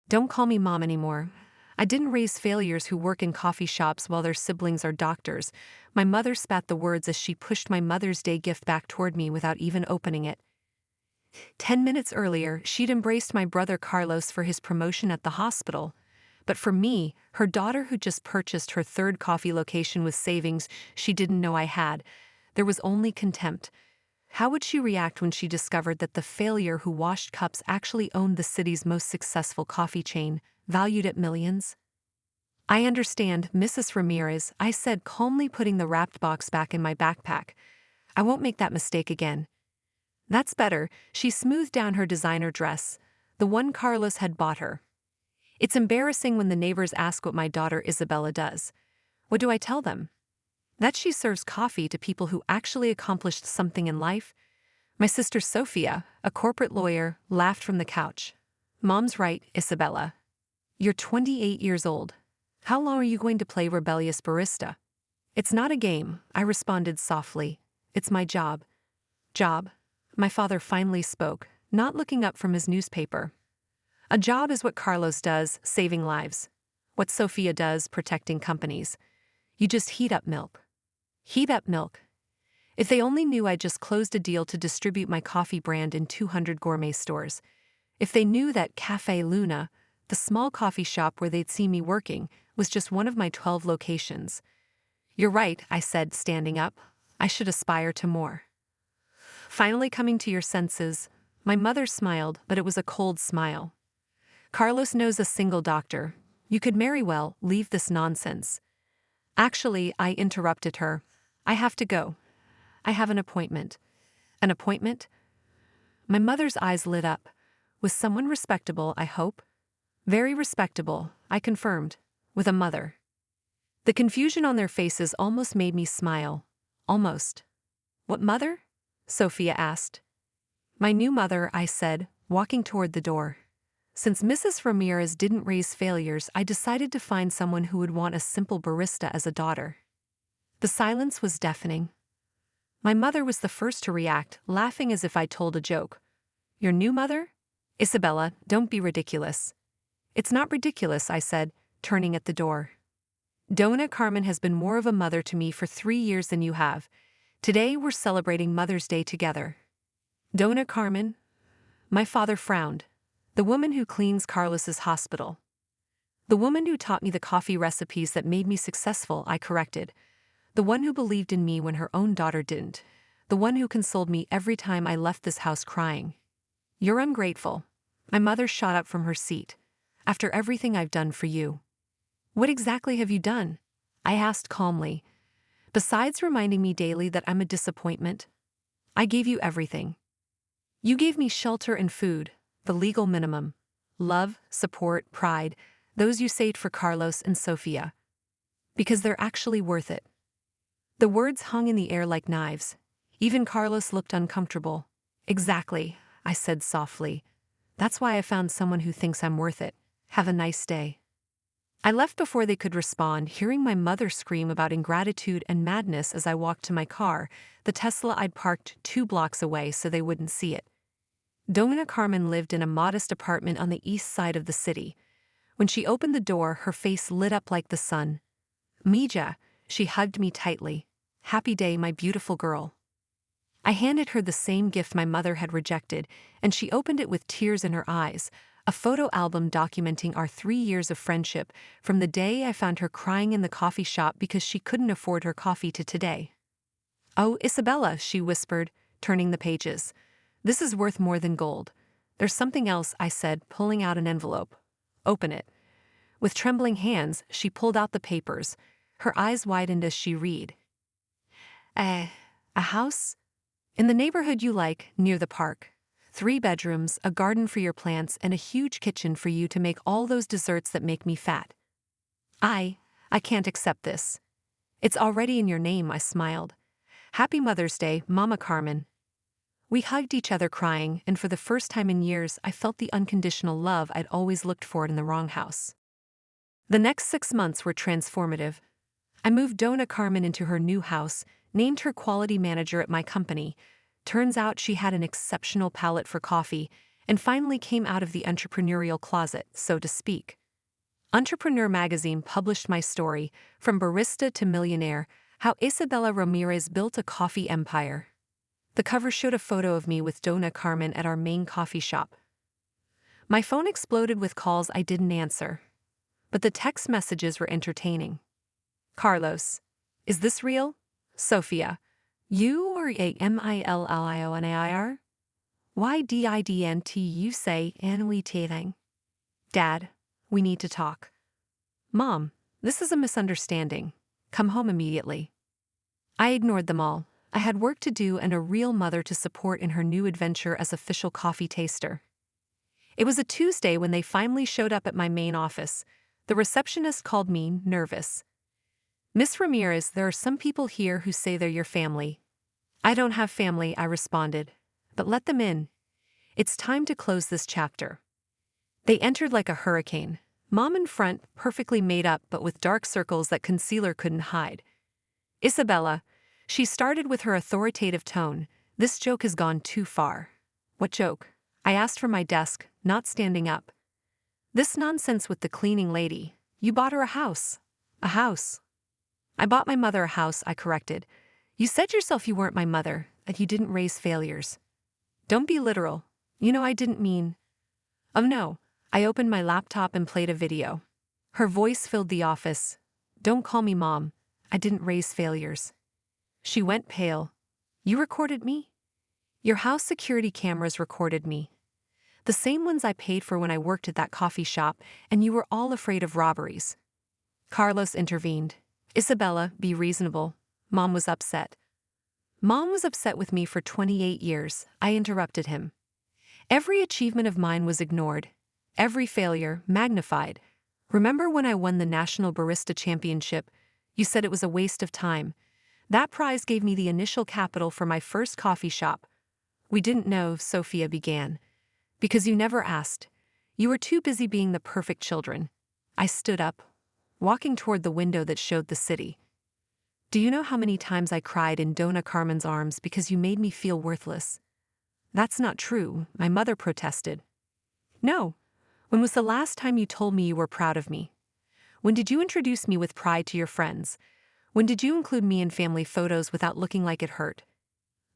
Don't call me mom anymore. I didn't raise failures who work in coffee shops while their siblings are doctors. My mother spat the words as she pushed my Mother's Day gift back toward me without even opening it. 10 minutes earlier, she'd embraced my brother Carlos for his promotion at the hospital. But for me, her daughter who just purchased her third coffee location with savings she didn't know I had, there was only contempt. How would she react when she discovered that the failure who washed cups actually owned the city's most successful coffee chain, valued at millions? I understand, Mrs. Ramirez, I said, calmly putting the wrapped box back in my backpack. I won't make that mistake again. That's better. She smoothed down her designer dress, the one Carlos had bought her. It's embarrassing when the neighbors ask what my daughter Isabella does. What do I tell them? That she serves coffee to people who actually accomplished something in life? My sister Sophia, a corporate lawyer, laughed from the couch. Mom's right, Isabella. You're 28 years old. How long are you going to play rebellious barista? It's not a game, I responded softly. It's my job. Job? My father finally spoke, not looking up from his newspaper. A job is what Carlos does, saving lives. What Sophia does, protecting companies. You just heat up milk. Heat up milk. If they only knew I just closed a deal to distribute my coffee brand in 200 gourmet stores. If they knew that Café Luna, the small coffee shop where they'd see me working, was just one of my 12 locations. You're right, I said, standing up. I should aspire to more. Finally coming to your senses, my mother smiled, but it was a cold smile. Carlos knows a single doctor. You could very well leave this nonsense. Actually, I interrupted her. I have to go. I have an appointment. An appointment? My mother's eyes lit up. With someone respectable, I hope? Very respectable, I confirmed, with a mother. The confusion on their faces almost made me smile. Almost. What mother? Sophia asked. My new mother, I said, walking toward the door. Since Mrs. Ramirez didn't raise failures, I decided to find someone who would want a simple barista as a daughter. The silence was deafening. My mother was the first to react, laughing as if I'd told a joke. Your new mother? Isabella, don't be ridiculous. It's not ridiculous, I said, turning at the door. Dona Carmen has been more of a mother to me for 3 years than you have. Today we're celebrating Mother's Day together. Dona Carmen? My father frowned. The woman who cleans Carlos's hospital. The woman who taught me the coffee recipes that made me successful, I corrected. The one who believed in me when her own daughter didn't. The one who consoled me every time I left this house crying. You're ungrateful. My mother shot up from her seat. After everything I've done for you. What exactly have you done? I asked calmly. Besides reminding me daily that I'm a disappointment, I gave you everything. You gave me shelter and food, the legal minimum. Love, support, pride, those you saved for Carlos and Sophia. Because they're actually worth it. The words hung in the air like knives. Even Carlos looked uncomfortable. Exactly, I said softly. That's why I found someone who thinks I'm worth it. Have a nice day. I left before they could respond, hearing my mother scream about ingratitude and madness as I walked to my car, the Tesla I'd parked 2 blocks away so they wouldn't see it. Dona Carmen lived in a modest apartment on the east side of the city. When she opened the door, her face lit up like the sun. Mija, she hugged me tightly. Happy day, my beautiful girl. I handed her the same gift my mother had rejected, and she opened it with tears in her eyes, a photo album documenting our 3 years of friendship, from the day I found her crying in the coffee shop because she couldn't afford her coffee to today. Oh, Isabella, she whispered, turning the pages. This is worth more than gold. There's something else, I said, pulling out an envelope. Open it. With trembling hands, she pulled out the papers. Her eyes widened as she read. A house? In the neighborhood you like, near the park. 3 bedrooms, a garden for your plants, and a huge kitchen for you to make all those desserts that make me fat. I can't accept this. It's already in your name, I smiled. Happy Mother's Day, Mama Carmen. We hugged each other crying, and for the first time in years I felt the unconditional love I'd always looked for in the wrong house. The next 6 months were transformative. I moved Dona Carmen into her new house, named her quality manager at my company. Turns out she had an exceptional palate for coffee, and finally came out of the entrepreneurial closet, so to speak. Entrepreneur magazine published my story, From Barista to Millionaire, How Isabella Ramirez Built a Coffee Empire. The cover showed a photo of me with Dona Carmen at our main coffee shop. My phone exploded with calls I didn't answer. But the text messages were entertaining. Carlos. Is this real? Sophia. You or Emilionnair? Why didn't you say anything? Dad. We need to talk. Mom. This is a misunderstanding. Come home immediately. I ignored them all. I had work to do and a real mother to support in her new adventure as official coffee taster. It was a Tuesday when they finally showed up at my main office. The receptionist called me nervous. Miss Ramirez, there are some people here who say they're your family. I don't have family, I responded. But let them in. It's time to close this chapter. They entered like a hurricane. Mom in front, perfectly made up but with dark circles that concealer couldn't hide. Isabella. She started with her authoritative tone. This joke has gone too far. What joke? I asked from my desk, not standing up. This nonsense with the cleaning lady. You bought her a house. A house. I bought my mother a house, I corrected. You said yourself you weren't my mother, that you didn't raise failures. Don't be literal. You know I didn't mean. Oh no. I opened my laptop and played a video. Her voice filled the office. Don't call me Mom. I didn't raise failures. She went pale. You recorded me? Your house security cameras recorded me. The same ones I paid for when I worked at that coffee shop, and you were all afraid of robberies. Carlos intervened. Isabella, be reasonable. Mom was upset. Mom was upset with me for 28 years, I interrupted him. Every achievement of mine was ignored. Every failure, magnified. Remember when I won the National Barista Championship? You said it was a waste of time. That prize gave me the initial capital for my first coffee shop. We didn't know, Sophia began. Because you never asked. You were too busy being the perfect children. I stood up, walking toward the window that showed the city. Do you know how many times I cried in Dona Carmen's arms because you made me feel worthless? That's not true, my mother protested. No. When was the last time you told me you were proud of me? When did you introduce me with pride to your friends? When did you include me in family photos without looking like it hurt?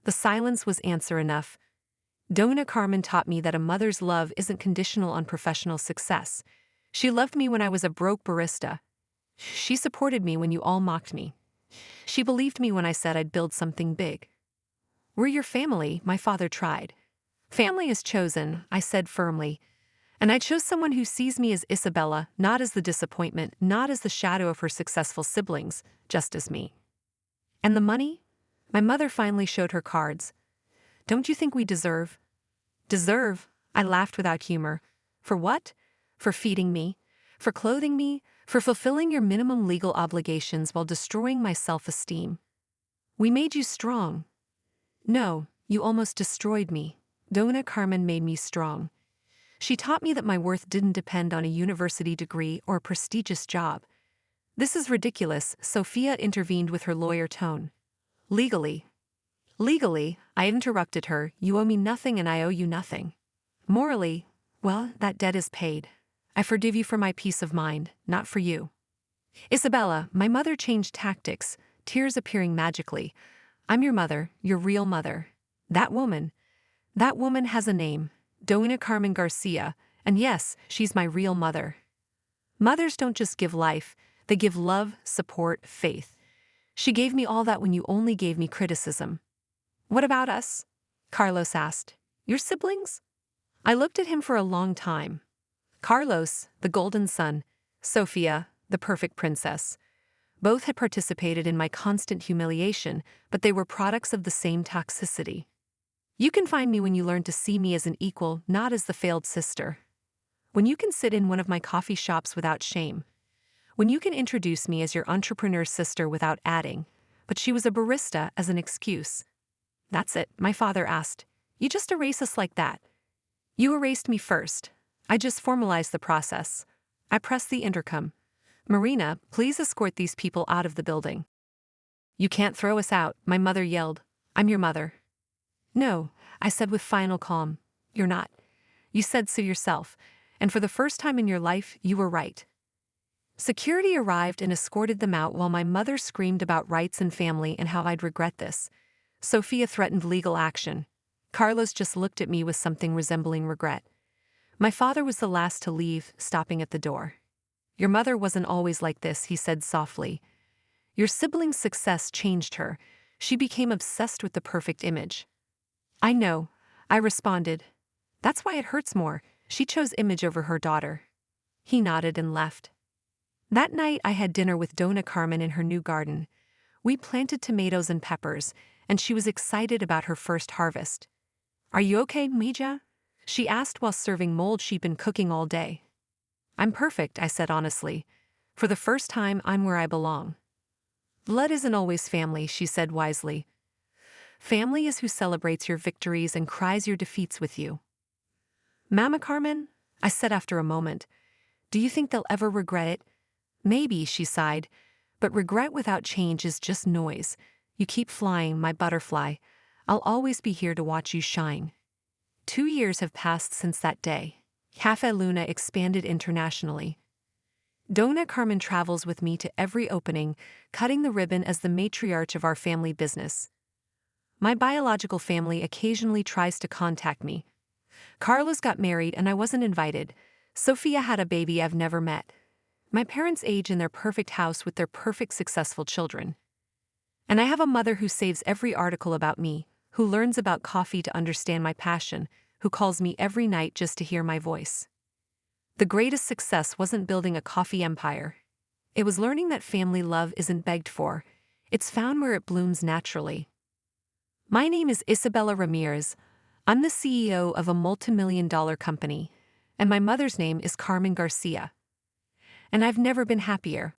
The silence was answer enough. Dona Carmen taught me that a mother's love isn't conditional on professional success. She loved me when I was a broke barista. She supported me when you all mocked me. She believed me when I said I'd build something big. We're your family, my father tried. Family is chosen, I said firmly. And I chose someone who sees me as Isabella, not as the disappointment, not as the shadow of her successful siblings, just as me. And the money? My mother finally showed her cards. Don't you think we deserve? Deserve? I laughed without humor. For what? For feeding me? For clothing me? For fulfilling your minimum legal obligations while destroying my self-esteem? We made you strong. No, you almost destroyed me. Dona Carmen made me strong. She taught me that my worth didn't depend on a university degree or a prestigious job. This is ridiculous, Sophia intervened with her lawyer tone. Legally. Legally, I interrupted her, you owe me nothing and I owe you nothing. Morally, well, that debt is paid. I forgive you for my peace of mind, not for you. Isabella, my mother changed tactics, tears appearing magically. I'm your mother, your real mother. That woman has a name. Dona Carmen Garcia, and yes, she's my real mother. Mothers don't just give life, they give love, support, faith. She gave me all that when you only gave me criticism. What about us? Carlos asked. Your siblings? I looked at him for a long time. Carlos, the golden son, Sophia, the perfect princess. Both had participated in my constant humiliation, but they were products of the same toxicity. You can find me when you learn to see me as an equal, not as the failed sister. When you can sit in one of my coffee shops without shame. When you can introduce me as your entrepreneur sister without adding, but she was a barista as an excuse. That's it, my father asked. You just erase us like that. You erased me first. I just formalized the process. I pressed the intercom. Marina, please escort these people out of the building. You can't throw us out, my mother yelled. I'm your mother. No, I said with final calm. You're not. You said so yourself, and for the first time in your life, you were right. Security arrived and escorted them out while my mother screamed about rights and family and how I'd regret this. Sophia threatened legal action. Carlos just looked at me with something resembling regret. My father was the last to leave, stopping at the door. Your mother wasn't always like this, he said softly. Your sibling's success changed her. She became obsessed with the perfect image. I know, I responded. That's why it hurts more. She chose image over her daughter. He nodded and left. That night I had dinner with Dona Carmen in her new garden. We planted tomatoes and peppers, and she was excited about her first harvest. Are you okay, Mija? She asked while serving mold sheep and cooking all day. I'm perfect, I said honestly. For the first time, I'm where I belong. Blood isn't always family, she said wisely. Family is who celebrates your victories and cries your defeats with you. Mama Carmen, I said after a moment, do you think they'll ever regret it? Maybe, she sighed, but regret without change is just noise. You keep flying, my butterfly. I'll always be here to watch you shine. 2 years have passed since that day. Cafe Luna expanded internationally. Dona Carmen travels with me to every opening, cutting the ribbon as the matriarch of our family business. My biological family occasionally tries to contact me. Carlos got married and I wasn't invited. Sophia had a baby I've never met. My parents age in their perfect house with their perfect successful children. And I have a mother who saves every article about me, who learns about coffee to understand my passion, who calls me every night just to hear my voice. The greatest success wasn't building a coffee empire. It was learning that family love isn't begged for. It's found where it blooms naturally. My name is Isabella Ramirez. I'm the CEO of a multi-million-dollar company, and my mother's name is Carmen Garcia. And I've never been happier.